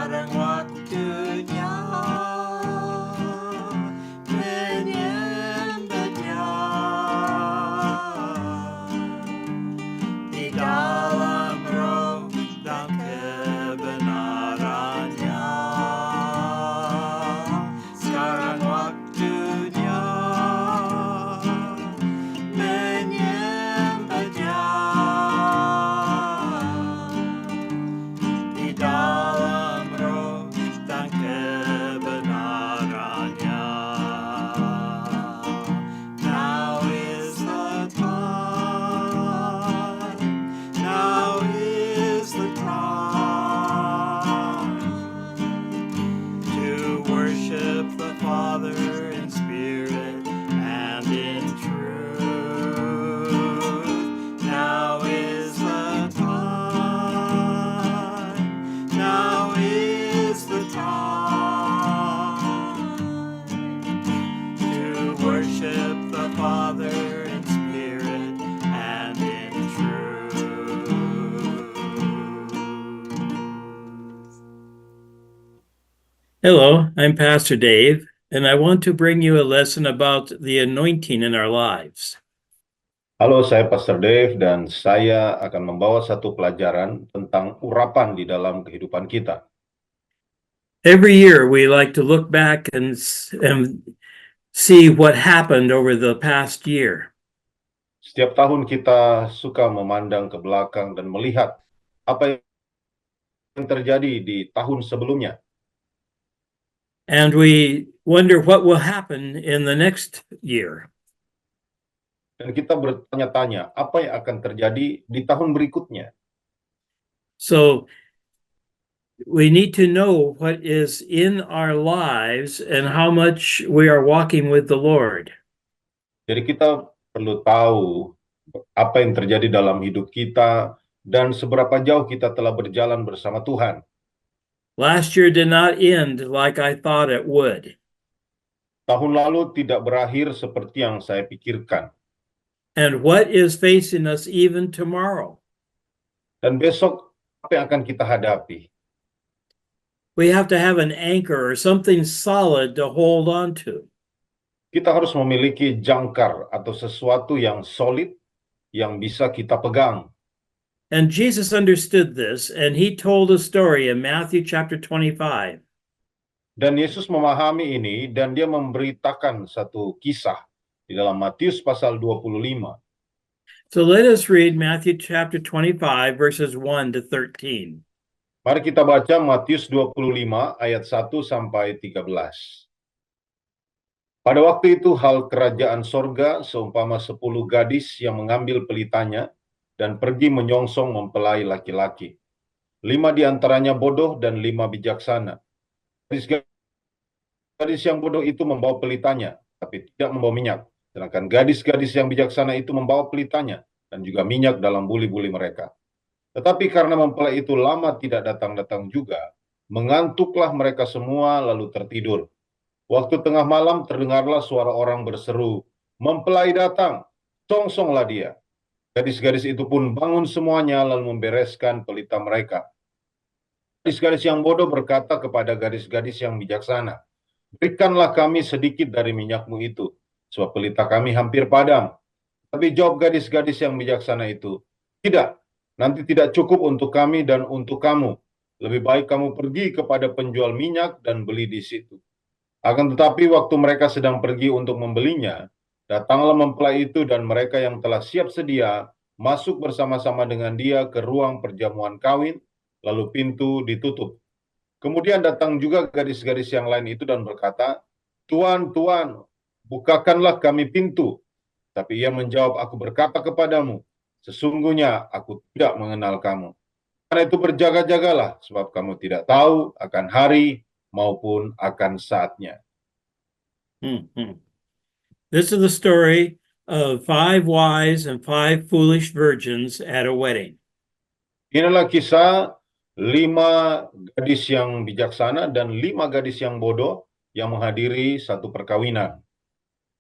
sekarang waktunya menyembah Dia di dalam roh dan kebenarannya. Sekarang waktunya menyembah Dia di dalam roh dan kebenarannya. Now is the time, now is the time to worship the Father in spirit and in truth. Now is the time, now is the time to worship the Father in spirit and in truth. Hello, I'm Pastor Dave, and I want to bring you a lesson about the anointing in our lives. Halo, saya Pastor Dave dan saya akan membawa satu pelajaran tentang urapan di dalam kehidupan kita. Every year, we like to look back and see what happened over the past year. Setiap tahun kita suka memandang ke belakang dan melihat apa yang terjadi di tahun sebelumnya. And we wonder what will happen in the next year. Dan kita bertanya-tanya apa yang akan terjadi di tahun berikutnya. So we need to know what is in our lives and how much we are walking with the Lord. Jadi kita perlu tahu apa yang terjadi dalam hidup kita dan seberapa jauh kita telah berjalan bersama Tuhan. Last year did not end like I thought it would. Tahun lalu tidak berakhir seperti yang saya pikirkan. And what is facing us even tomorrow? Dan besok apa yang akan kita hadapi? We have to have an anchor or something solid to hold on to. Kita harus memiliki jangkar atau sesuatu yang solid yang bisa kita pegang. And Jesus understood this, and he told a story in Matthew chapter 25. Dan Yesus memahami ini dan dia memberitakan satu kisah di dalam Matius pasal 25. So let us read Matthew chapter 25, verses 1 to 13. Mari kita baca Matius 25 ayat 1 sampai 13. Pada waktu itu hal kerajaan sorga seumpama 10 gadis yang mengambil pelitanya dan pergi menyongsong mempelai laki-laki. 5 di antaranya bodoh dan 5 bijaksana. Gadis yang bodoh itu membawa pelitanya, tapi tidak membawa minyak. Sedangkan gadis-gadis yang bijaksana itu membawa pelitanya dan juga minyak dalam buli-buli mereka. Tetapi karena mempelai itu lama tidak datang-datang juga, mengantuklah mereka semua lalu tertidur. Waktu tengah malam terdengarlah suara orang berseru, "Mempelai datang, songsonglah dia." Gadis-gadis itu pun bangun semuanya lalu membereskan pelita mereka. Gadis-gadis yang bodoh berkata kepada gadis-gadis yang bijaksana, "Berikanlah kami sedikit dari minyakmu itu, sebab pelita kami hampir padam." Tapi jawab gadis-gadis yang bijaksana itu, "Tidak, nanti tidak cukup untuk kami dan untuk kamu. Lebih baik kamu pergi kepada penjual minyak dan beli di situ." Akan tetapi waktu mereka sedang pergi untuk membelinya, datanglah mempelai itu dan mereka yang telah siap sedia masuk bersama-sama dengan dia ke ruang perjamuan kawin, lalu pintu ditutup. Kemudian datang juga gadis-gadis yang lain itu dan berkata, "Tuan, Tuan, bukakanlah kami pintu." Tapi ia menjawab, "Aku berkata kepadamu, sesungguhnya aku tidak mengenal kamu. Karena itu berjaga-jagalah, sebab kamu tidak tahu akan hari maupun akan saatnya." This is the story of 5 wise and 5 foolish virgins at a wedding. Inilah kisah 5 gadis yang bijaksana dan 5 gadis yang bodoh yang menghadiri satu perkawinan.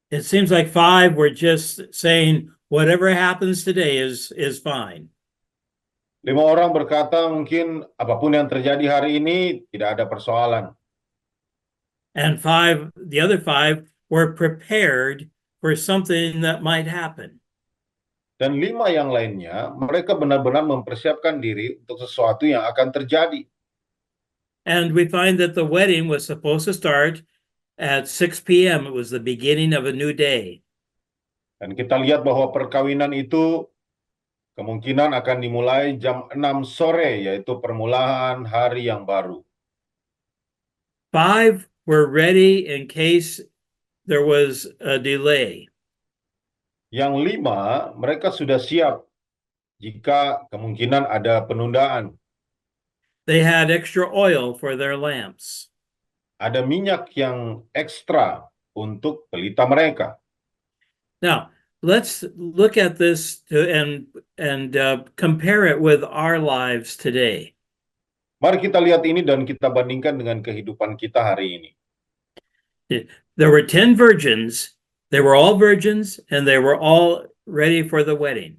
It seems like 5 were just saying whatever happens today is fine. 5 orang berkata mungkin apapun yang terjadi hari ini tidak ada persoalan. And the other five were prepared for something that might happen. Dan 5 yang lainnya, mereka benar-benar mempersiapkan diri untuk sesuatu yang akan terjadi. And we find that the wedding was supposed to start at 6 p.m. It was the beginning of a new day. Dan kita lihat bahwa perkawinan itu kemungkinan akan dimulai jam 6 sore, yaitu permulaan hari yang baru. 5 were ready in case there was a delay. Yang 5, mereka sudah siap jika kemungkinan ada penundaan. They had extra oil for their lamps. Ada minyak yang ekstra untuk pelita mereka. Now, let's look at this and compare it with our lives today. Mari kita lihat ini dan kita bandingkan dengan kehidupan kita hari ini. There were 10 virgins. They were all virgins and they were all ready for the wedding.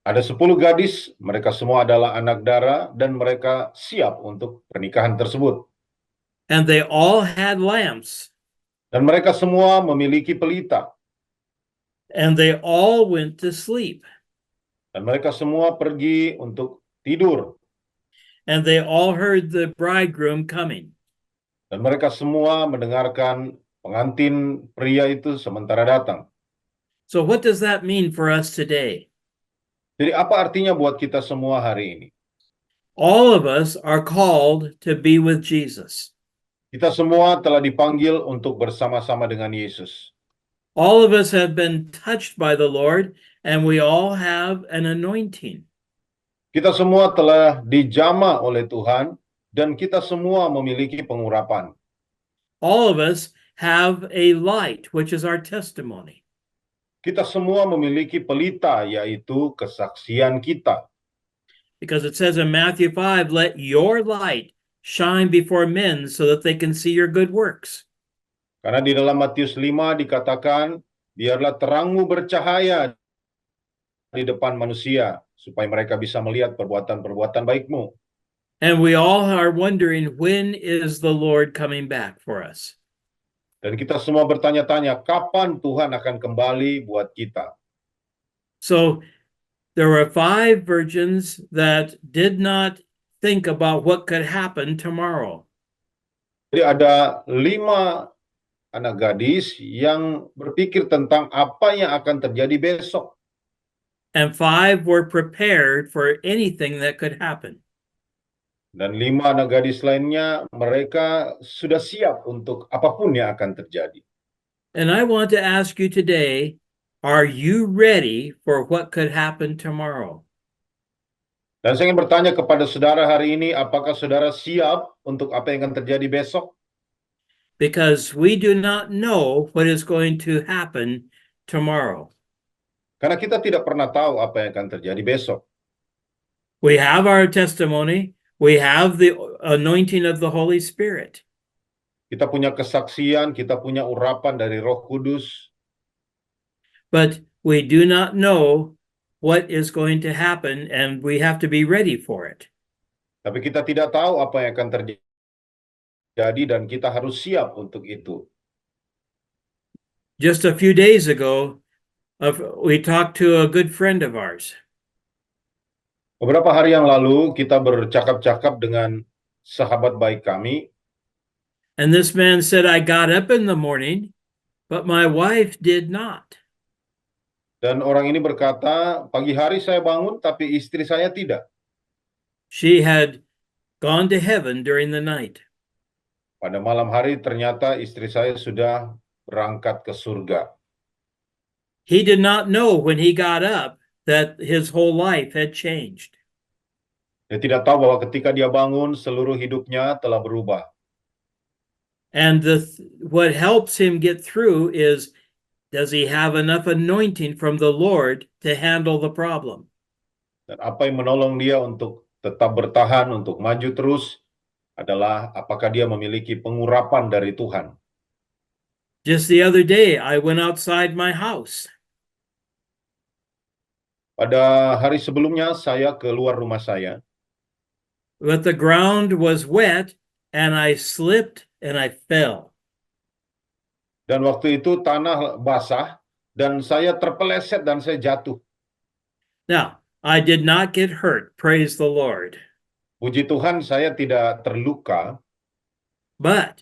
Ada 10 gadis, mereka semua adalah anak dara dan mereka siap untuk pernikahan tersebut. And they all had lamps. Dan mereka semua memiliki pelita. And they all went to sleep. Dan mereka semua pergi untuk tidur. And they all heard the bridegroom coming. Dan mereka semua mendengarkan pengantin pria itu sementara datang. So what does that mean for us today? Jadi apa artinya buat kita semua hari ini? All of us are called to be with Jesus. Kita semua telah dipanggil untuk bersama-sama dengan Yesus. All of us have been touched by the Lord, and we all have an anointing. Kita semua telah dijamah oleh Tuhan, dan kita semua memiliki pengurapan. All of us have a light, which is our testimony. Kita semua memiliki pelita, yaitu kesaksian kita. Because it says in Matthew 5, let your light shine before men so that they can see your good works. Karena di dalam Matius 5 dikatakan, biarlah terangmu bercahaya di depan manusia, supaya mereka bisa melihat perbuatan-perbuatan baikmu. And we all are wondering, when is the Lord coming back for us? Dan kita semua bertanya-tanya, kapan Tuhan akan kembali buat kita? So there were 5 virgins that did not think about what could happen tomorrow. Jadi ada 5 anak gadis yang berpikir tentang apa yang akan terjadi besok. And 5 were prepared for anything that could happen. Dan 5 anak gadis lainnya, mereka sudah siap untuk apapun yang akan terjadi. And I want to ask you today, are you ready for what could happen tomorrow? Dan saya ingin bertanya kepada saudara hari ini, apakah saudara siap untuk apa yang akan terjadi besok? Because we do not know what is going to happen tomorrow. Karena kita tidak pernah tahu apa yang akan terjadi besok. We have our testimony. We have the anointing of the Holy Spirit. Kita punya kesaksian, kita punya urapan dari Roh Kudus. But we do not know what is going to happen, and we have to be ready for it. Tapi kita tidak tahu apa yang akan terjadi dan kita harus siap untuk itu. Just a few days ago, we talked to a good friend of ours. Beberapa hari yang lalu kita bercakap-cakap dengan sahabat baik kami. And this man said, I got up in the morning, but my wife did not. Dan orang ini berkata, pagi hari saya bangun tapi istri saya tidak. She had gone to heaven during the night. Pada malam hari ternyata istri saya sudah berangkat ke surga. He did not know when he got up that his whole life had changed. Dia tidak tahu bahwa ketika dia bangun, seluruh hidupnya telah berubah. And what helps him get through is, does he have enough anointing from the Lord to handle the problem? Dan apa yang menolong dia untuk tetap bertahan, untuk maju terus, adalah apakah dia memiliki pengurapan dari Tuhan. Just the other day, I went outside my house. Pada hari sebelumnya saya keluar rumah saya, but the ground was wet and I slipped and I fell. dan waktu itu tanah basah dan saya terpeleset dan saya jatuh. Now, I did not get hurt, praise the Lord, Puji Tuhan saya tidak terluka, but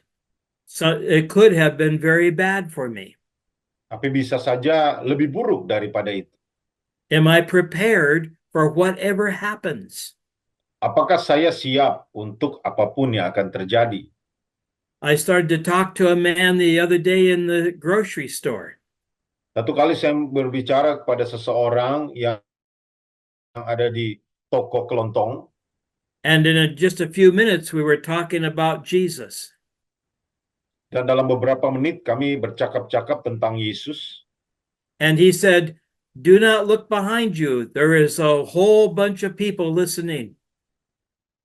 so it could have been very bad for me. tapi bisa saja lebih buruk daripada itu. Am I prepared for whatever happens? Apakah saya siap untuk apapun yang akan terjadi? I started to talk to a man the other day in the grocery store, Satu kali saya berbicara kepada seseorang yang ada di toko kelontong, and in just a few minutes, we were talking about Jesus. dan dalam beberapa menit kami bercakap-cakap tentang Yesus. And he said, "Do not look behind you. There is a whole bunch of people listening."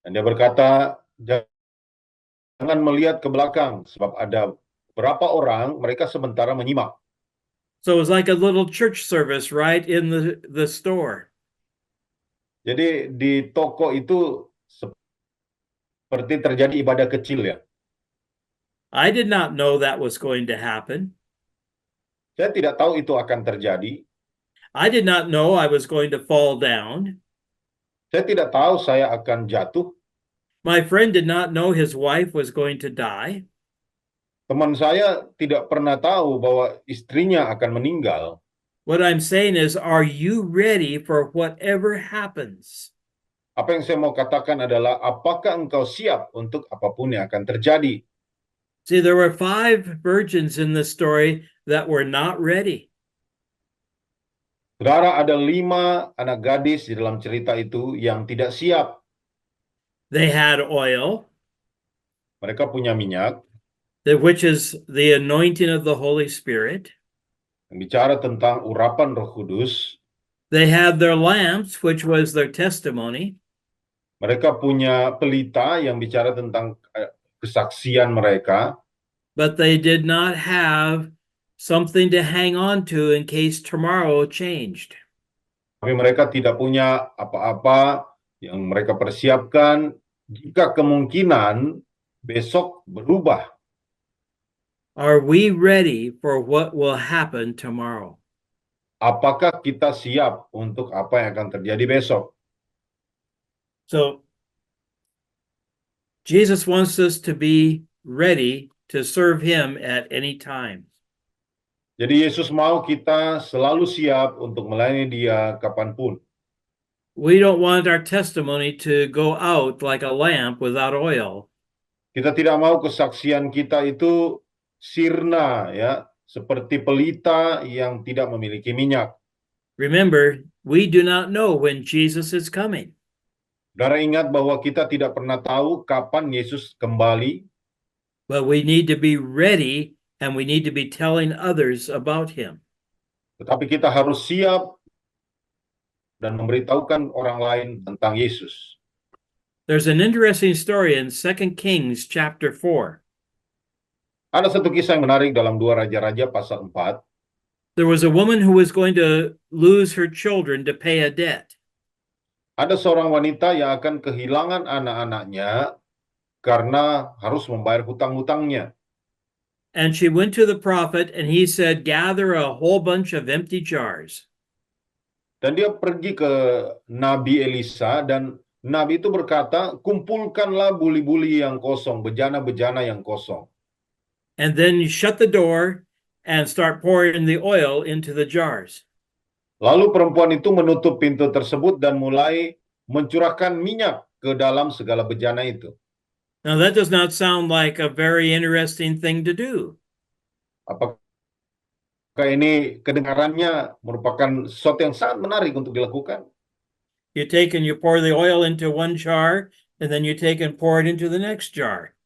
Dan dia berkata, jangan melihat ke belakang, sebab ada berapa orang, mereka sementara menyimak. So it was like a little church service right in the store. Jadi di toko itu seperti terjadi ibadah kecil ya. I did not know that was going to happen. Saya tidak tahu itu akan terjadi. I did not know I was going to fall down. Saya tidak tahu saya akan jatuh. My friend did not know his wife was going to die. Teman saya tidak pernah tahu bahwa istrinya akan meninggal. What I'm saying is, are you ready for whatever happens? Apa yang saya mau katakan adalah, apakah engkau siap untuk apapun yang akan terjadi? See, there were 5 virgins in the story that were not ready. Saudara, ada 5 anak gadis di dalam cerita itu yang tidak siap. They had oil, Mereka punya minyak, which is the anointing of the Holy Spirit. yang bicara tentang urapan Roh Kudus. They had their lamps, which was their testimony. Mereka punya pelita yang bicara tentang kesaksian mereka, But they did not have something to hang on to in case tomorrow changed. tapi mereka tidak punya apa-apa yang mereka persiapkan jika kemungkinan besok berubah. Are we ready for what will happen tomorrow? Apakah kita siap untuk apa yang akan terjadi besok? So, Jesus wants us to be ready to serve him at any time. Jadi Yesus mau kita selalu siap untuk melayani Dia kapanpun. We don't want our testimony to go out like a lamp without oil. Kita tidak mau kesaksian kita itu sirna ya, seperti pelita yang tidak memiliki minyak. Remember, we do not know when Jesus is coming. Saudara ingat bahwa kita tidak pernah tahu kapan Yesus kembali, But we need to be ready and we need to be telling others about him. tetapi kita harus siap dan memberitahukan orang lain tentang Yesus. There's an interesting story in 2 Kings chapter 4. Ada satu kisah yang menarik dalam 2 Raja-Raja pasal 4. There was a woman who was going to lose her children to pay a debt. Ada seorang wanita yang akan kehilangan anak-anaknya karena harus membayar hutang-hutangnya. And she went to the prophet and he said, "Gather a whole bunch of empty jars." Dan dia pergi ke Nabi Elisa dan Nabi itu berkata, kumpulkanlah buli-buli yang kosong, bejana-bejana yang kosong. And then you shut the door and start pouring the oil into the jars. Lalu perempuan itu menutup pintu tersebut dan mulai mencurahkan minyak ke dalam segala bejana itu. Now that does not sound like a very interesting thing to do. Apakah ini kedengarannya merupakan sesuatu yang sangat menarik untuk dilakukan? You take and you pour the oil into one jar, and then you take and pour it into the next jar.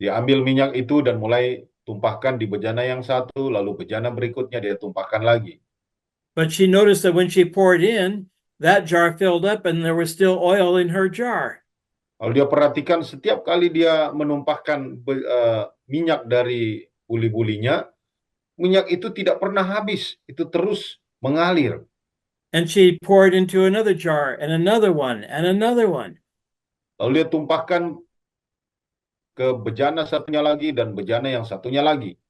Dia ambil minyak itu dan mulai tumpahkan di bejana yang satu, lalu bejana berikutnya dia tumpahkan lagi. But she noticed that when she poured in, that jar filled up and there was still oil in her jar. Kalau dia perhatikan setiap kali dia menumpahkan minyak dari buli-bulinya, minyak itu tidak pernah habis, itu terus mengalir. And she poured into another jar and another one and another one. Lalu dia tumpahkan ke bejana satunya lagi dan bejana yang satunya lagi.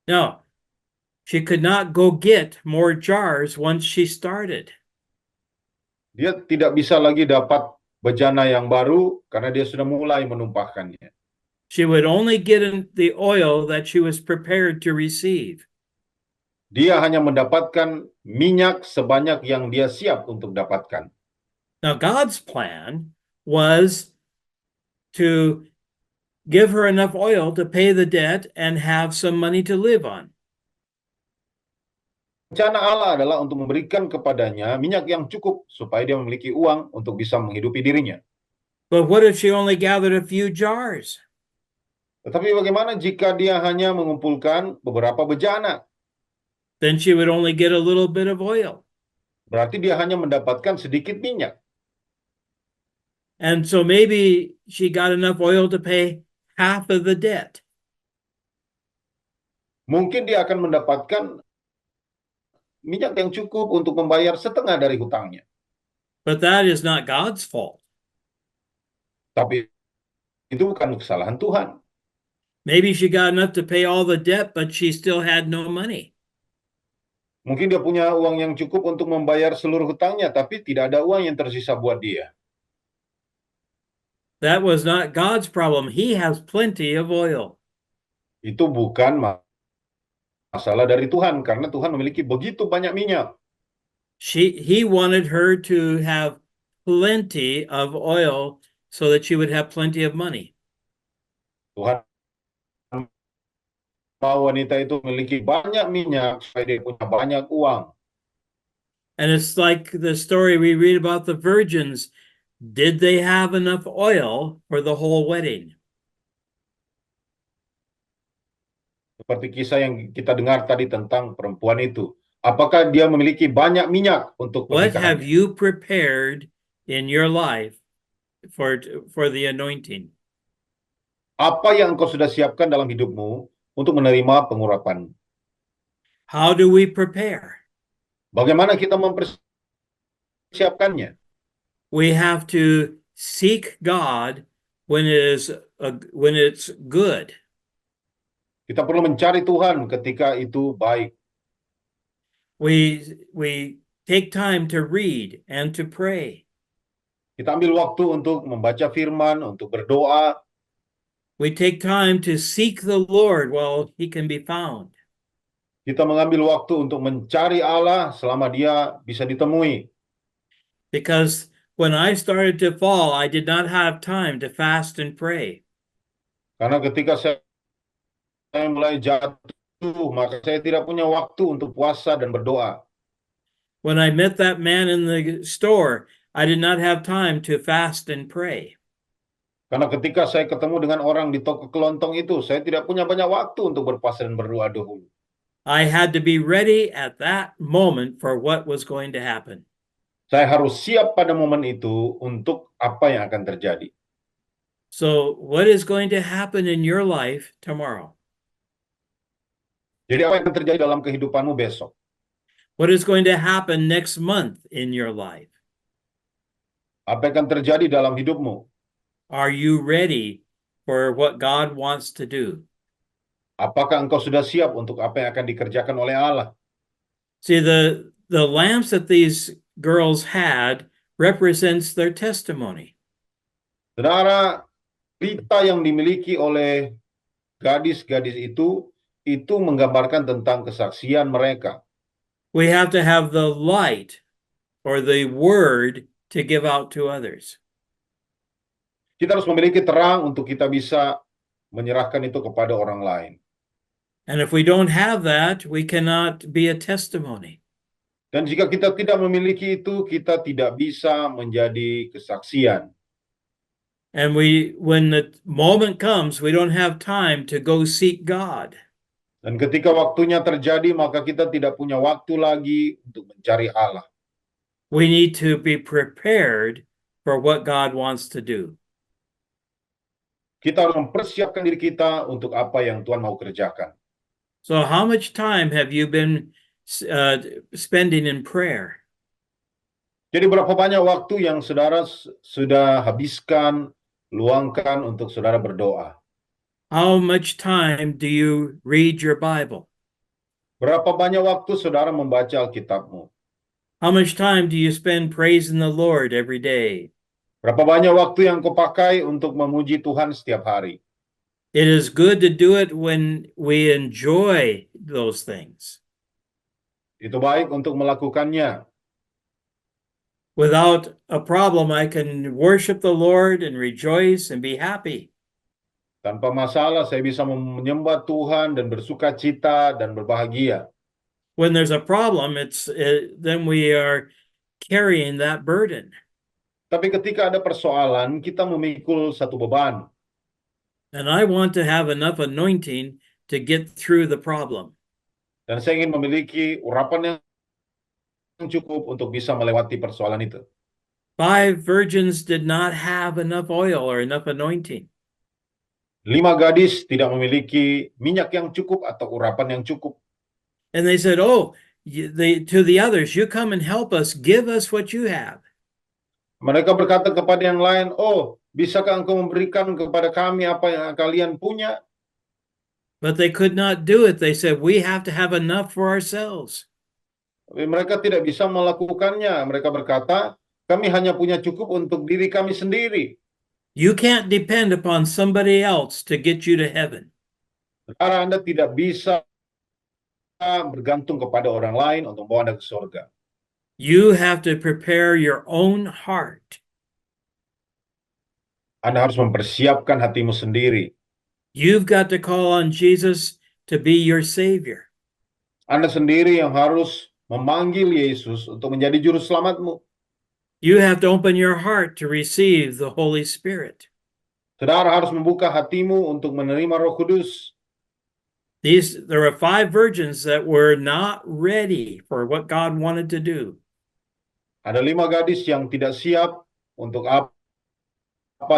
No, she could not go get more jars once she started. Dia tidak bisa lagi dapat bejana yang baru karena dia sudah mulai menumpahkannya. She would only get in the oil that she was prepared to receive. Dia hanya mendapatkan minyak sebanyak yang dia siap untuk dapatkan. Now, God's plan was to give her enough oil to pay the debt and have some money to live on. Rencana Allah adalah untuk memberikan kepadanya minyak yang cukup supaya dia memiliki uang untuk bisa menghidupi dirinya. But what if she only gathered a few jars? Tetapi bagaimana jika dia hanya mengumpulkan beberapa bejana? Then she would only get a little bit of oil. Berarti dia hanya mendapatkan sedikit minyak. And so maybe she got enough oil to pay half of the debt. Mungkin dia akan mendapatkan minyak yang cukup untuk membayar setengah dari hutangnya. But that is not God's fault. Tapi itu bukan kesalahan Tuhan. Maybe she got enough to pay all the debt, but she still had no money. Mungkin dia punya uang yang cukup untuk membayar seluruh hutangnya, tapi tidak ada uang yang tersisa buat dia. That was not God's problem. He has plenty of oil. Itu bukan masalah dari Tuhan, karena Tuhan memiliki begitu banyak minyak. He wanted her to have plenty of oil so that she would have plenty of money. Tuhan mau wanita itu memiliki banyak minyak supaya dia punya banyak uang. And it's like the story we read about the virgins. Did they have enough oil for the whole wedding? Seperti kisah yang kita dengar tadi tentang perempuan itu. Apakah dia memiliki banyak minyak untuk What have pernikahannya? you prepared in your life for the anointing? Apa yang engkau sudah siapkan dalam hidupmu untuk menerima pengurapan? How do we prepare? Bagaimana kita mempersiapkannya? We have to seek God when it's good. Kita perlu mencari Tuhan ketika itu baik. We take time to read and to pray. Kita ambil waktu untuk membaca firman, untuk berdoa. We take time to seek the Lord while he can be found. Kita mengambil waktu untuk mencari Allah selama dia bisa ditemui. Because when I started to fall, I did not have time to fast and pray. Karena ketika saya mulai jatuh, maka saya tidak punya waktu untuk puasa dan berdoa. When I met that man in the store, I did not have time to fast and pray. Karena ketika saya ketemu dengan orang di toko kelontong itu, saya tidak punya banyak waktu untuk berpuasa dan berdoa dahulu. I had to be ready at that moment for what was going to happen. Saya harus siap pada momen itu untuk apa yang akan terjadi. So, what is going to happen in your life tomorrow? Jadi apa yang akan terjadi dalam kehidupanmu besok? What is going to happen next month in your life? Apa yang akan terjadi dalam hidupmu? Are you ready for what God wants to do? Apakah engkau sudah siap untuk apa yang akan dikerjakan oleh Allah? See, the lamps that these girls had represents their testimony. Saudara, pelita yang dimiliki oleh gadis-gadis itu menggambarkan tentang kesaksian mereka. We have to have the light or the word to give out to others. Kita harus memiliki terang untuk kita bisa menyerahkan itu kepada orang lain. And if we don't have that, we cannot be a testimony. Dan jika kita tidak memiliki itu, kita tidak bisa menjadi kesaksian. And when the moment comes, we don't have time to go seek God. Dan ketika waktunya terjadi, maka kita tidak punya waktu lagi untuk mencari Allah. We need to be prepared for what God wants to do. Kita harus mempersiapkan diri kita untuk apa yang Tuhan mau kerjakan. So how much time have you been spending in prayer? Jadi berapa banyak waktu yang saudara sudah habiskan, luangkan untuk saudara berdoa? How much time do you read your Bible? Berapa banyak waktu saudara membaca Alkitabmu? How much time do you spend praising the Lord every day? Berapa banyak waktu yang kau pakai untuk memuji Tuhan setiap hari? It is good to do it when we enjoy those things. Itu baik untuk melakukannya. Without a problem, I can worship the Lord and rejoice and be happy. Tanpa masalah saya bisa menyembah Tuhan dan bersuka cita dan berbahagia. When there's a problem, then we are carrying that burden. Tapi ketika ada persoalan, kita memikul satu beban. And I want to have enough anointing to get through the problem. Dan saya ingin memiliki urapan yang cukup untuk bisa melewati persoalan itu. 5 virgins did not have enough oil or enough anointing. 5 gadis tidak memiliki minyak yang cukup atau urapan yang cukup. And they said, to the others, you come and help us, give us what you have. Mereka berkata kepada yang lain, "Oh, bisakah engkau memberikan kepada kami apa yang kalian punya?" But they could not do it. They said, we have to have enough for ourselves. Tapi mereka tidak bisa melakukannya. Mereka berkata, "Kami hanya punya cukup untuk diri kami sendiri." You can't depend upon somebody else to get you to heaven. Saudara, Anda tidak bisa bergantung kepada orang lain untuk membawa Anda ke surga. You have to prepare your own heart. Anda harus mempersiapkan hatimu sendiri. You've got to call on Jesus to be your Savior. Anda sendiri yang harus memanggil Yesus untuk menjadi juru selamatmu. You have to open your heart to receive the Holy Spirit. Saudara harus membuka hatimu untuk menerima Roh Kudus. There are 5 virgins that were not ready for what God wanted to do. Ada 5 gadis yang tidak siap untuk apa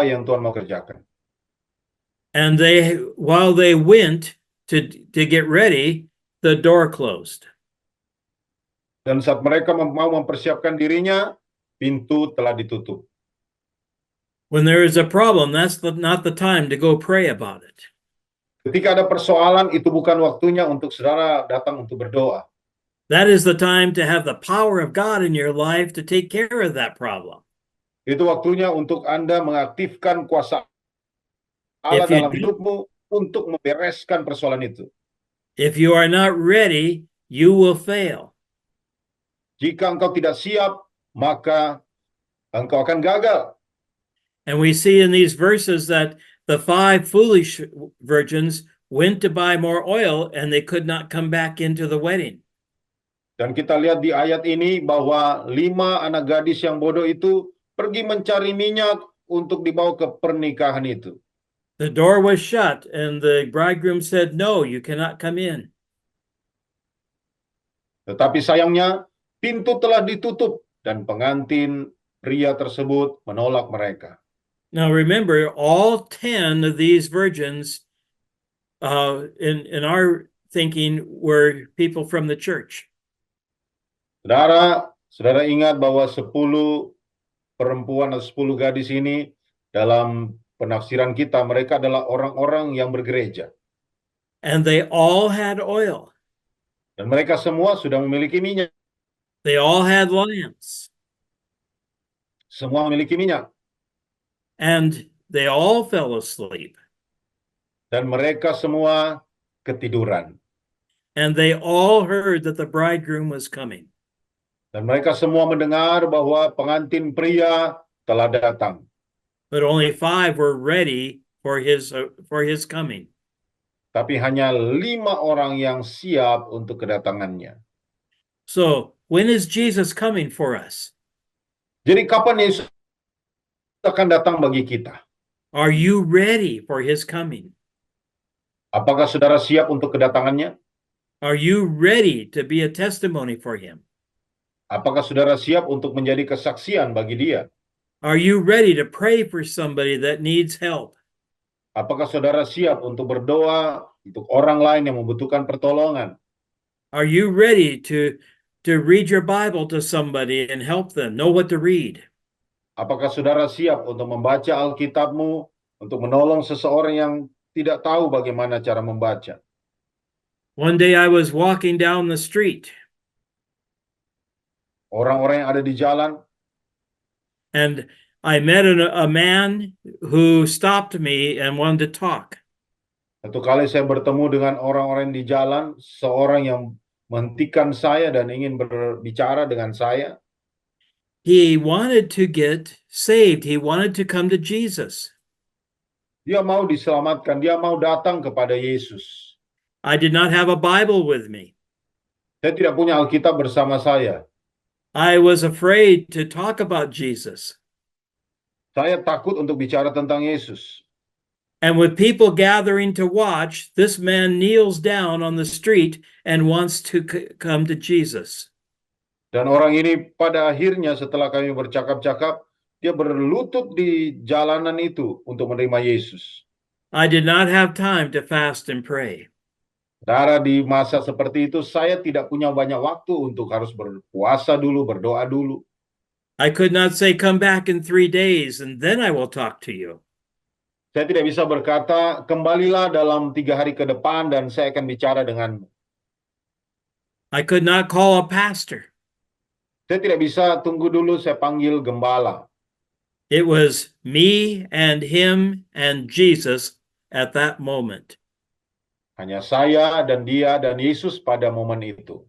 yang Tuhan mau kerjakan. And while they went to get ready, the door closed. Dan saat mereka mau mempersiapkan dirinya, pintu telah ditutup. When there is a problem, that's not the time to go pray about it. Ketika ada persoalan, itu bukan waktunya untuk saudara datang untuk berdoa. That is the time to have the power of God in your life to take care of that problem. Itu waktunya untuk Anda mengaktifkan kuasa Allah dalam hidupmu untuk membereskan persoalan itu. If you are not ready, you will fail. Jika engkau tidak siap, maka engkau akan gagal. And we see in these verses that the 5 foolish virgins went to buy more oil and they could not come back into the wedding. Dan kita lihat di ayat ini bahwa 5 anak gadis yang bodoh itu pergi mencari minyak untuk dibawa ke pernikahan itu. The door was shut and the bridegroom said, "No, you cannot come in." Tetapi sayangnya pintu telah ditutup dan pengantin pria tersebut menolak mereka. Now remember, all 10 of these virgins in our thinking were people from the church. Saudara ingat bahwa 10 perempuan atau 10 gadis ini dalam penafsiran kita, mereka adalah orang-orang yang bergereja. And they all had oil. Dan mereka semua sudah memiliki minyak. They all had lamps. Semua memiliki minyak. And they all fell asleep. Dan mereka semua ketiduran. And they all heard that the bridegroom was coming. Dan mereka semua mendengar bahwa pengantin pria telah datang. But only 5 were ready for his coming. Tapi hanya 5 orang yang siap untuk kedatangannya. So, when is Jesus coming for us? Jadi kapan Yesus akan datang bagi kita? Are you ready for his coming? Apakah saudara siap untuk kedatangannya? Are you ready to be a testimony for him? Apakah saudara siap untuk menjadi kesaksian bagi dia? Are you ready to pray for somebody that needs help? Apakah saudara siap untuk berdoa untuk orang lain yang membutuhkan pertolongan? Are you ready to to read your Bible to somebody and help them know what to read? Apakah saudara siap untuk membaca Alkitabmu, untuk menolong seseorang yang tidak tahu bagaimana cara membaca? One day I was walking down the street Orang-orang yang ada di jalan, and I met a man who stopped me and wanted to talk. satu kali saya bertemu dengan orang-orang di jalan, seorang yang menghentikan saya dan ingin berbicara dengan saya. He wanted to get saved. He wanted to come to Jesus. Dia mau diselamatkan, dia mau datang kepada Yesus. I did not have a Bible with me. Saya tidak punya Alkitab bersama saya. I was afraid to talk about Jesus. Saya takut untuk bicara tentang Yesus. And with people gathering to watch, this man kneels down on the street and wants to come to Jesus. Dan orang ini pada akhirnya setelah kami bercakap-cakap, dia berlutut di jalanan itu untuk menerima Yesus. I did not have time to fast and pray. Saudara, di masa seperti itu saya tidak punya banyak waktu untuk harus berpuasa dulu, berdoa dulu. I could not say, come back in 3 days and then I will talk to you. Saya tidak bisa berkata, kembalilah dalam 3 hari ke depan dan saya akan bicara denganmu. I could not call a pastor. Saya tidak bisa tunggu dulu, saya panggil gembala. It was me and him and Jesus at that moment. Hanya saya dan dia dan Yesus pada momen itu.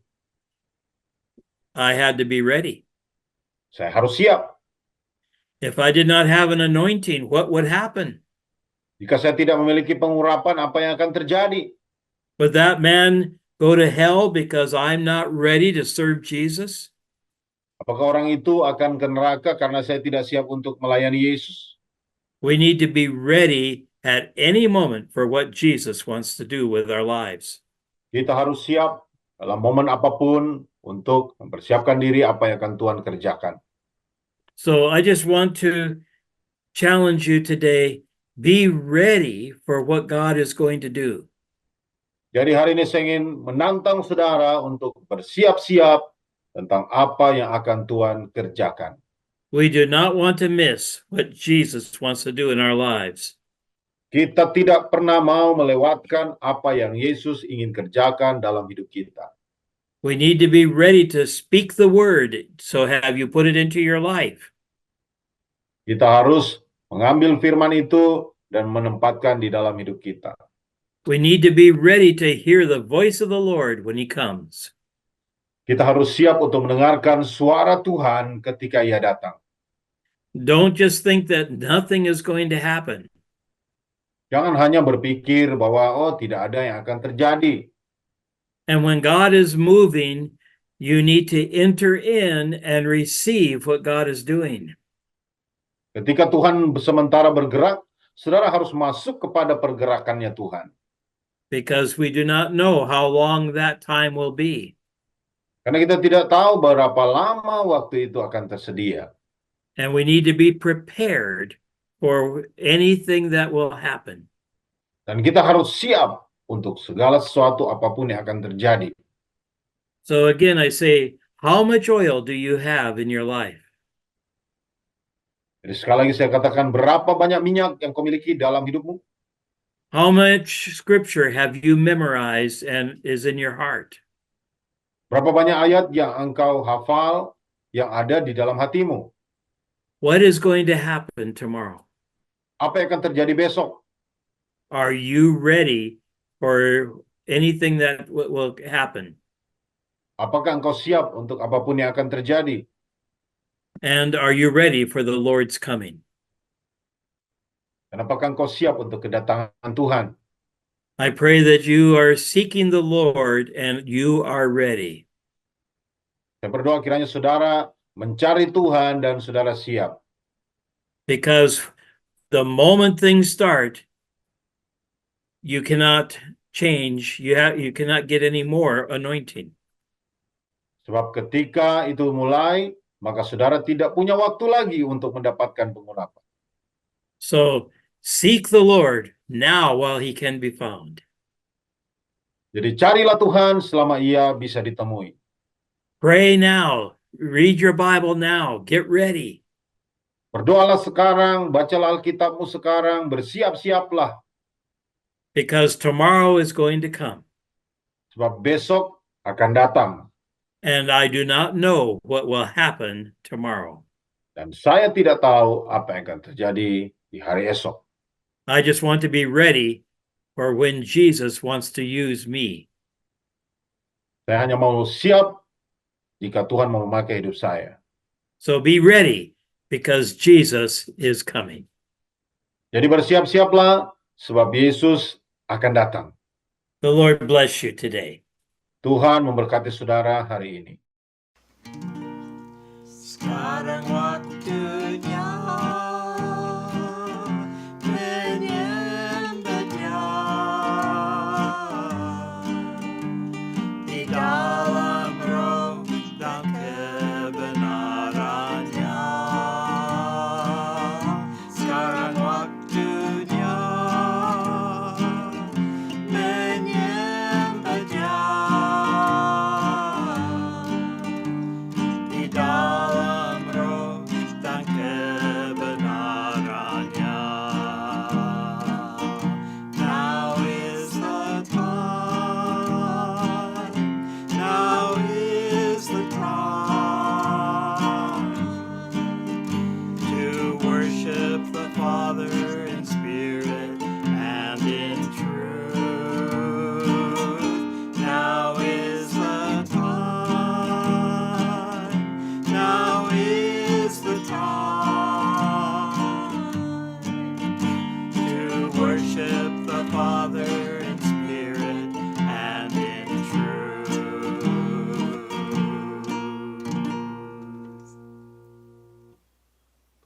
I had to be ready. Saya harus siap. If I did not have an anointing, what would happen? Jika saya tidak memiliki pengurapan, apa yang akan terjadi? Would that man go to hell because I'm not ready to serve Jesus? Apakah orang itu akan ke neraka karena saya tidak siap untuk melayani Yesus? We need to be ready at any moment for what Jesus wants to do with our lives. Kita harus siap dalam momen apapun untuk mempersiapkan diri apa yang akan Tuhan kerjakan. So I just want to challenge you today, be ready for what God is going to do. Jadi hari ini saya ingin menantang saudara untuk bersiap-siap tentang apa yang akan Tuhan kerjakan. We do not want to miss what Jesus wants to do in our lives. Kita tidak pernah mau melewatkan apa yang Yesus ingin kerjakan dalam hidup kita. We need to be ready to speak the word. So have you put it into your life? Kita harus mengambil firman itu dan menempatkan di dalam hidup kita. We need to be ready to hear the voice of the Lord when he comes. Kita harus siap untuk mendengarkan suara Tuhan ketika Ia datang. Don't just think that nothing is going to happen. Jangan hanya berpikir bahwa tidak ada yang akan terjadi. And when God is moving, you need to enter in and receive what God is doing. Ketika Tuhan sementara bergerak, saudara harus masuk kepada pergerakannya Tuhan. Because we do not know how long that time will be. Karena kita tidak tahu berapa lama waktu itu akan tersedia. And we need to be prepared for anything that will happen. Dan kita harus siap untuk segala sesuatu apapun yang akan terjadi. So again, I say, how much oil do you have in your life? Jadi sekali lagi saya katakan, berapa banyak minyak yang kau miliki dalam hidupmu? How much scripture have you memorized and is in your heart? Berapa banyak ayat yang engkau hafal yang ada di dalam hatimu? What is going to happen tomorrow? Apa yang akan terjadi besok? Are you ready for anything that will happen? Apakah engkau siap untuk apapun yang akan terjadi? And are you ready for the Lord's coming? Dan apakah engkau siap untuk kedatangan Tuhan? I pray that you are seeking the Lord and you are ready. Saya berdoa kiranya saudara mencari Tuhan dan saudara siap. Because the moment things start, you cannot change. You cannot get any more anointing. Sebab ketika itu mulai, maka saudara tidak punya waktu lagi untuk mendapatkan pengurapan. So seek the Lord now while he can be found. Jadi carilah Tuhan selama Ia bisa ditemui. Pray now. Read your Bible now. Get ready. Berdoalah sekarang, bacalah Alkitabmu sekarang, bersiap-siaplah, Because tomorrow is going to come. sebab besok akan datang. And I do not know what will happen tomorrow. Dan saya tidak tahu apa yang akan terjadi di hari esok. I just want to be ready for when Jesus wants to use me. Saya hanya mau siap jika Tuhan mau memakai hidup saya. So be ready because Jesus is coming. Jadi bersiap-siaplah, sebab Yesus akan datang. The Lord bless you today. Tuhan memberkati saudara hari ini. Sekarang waktu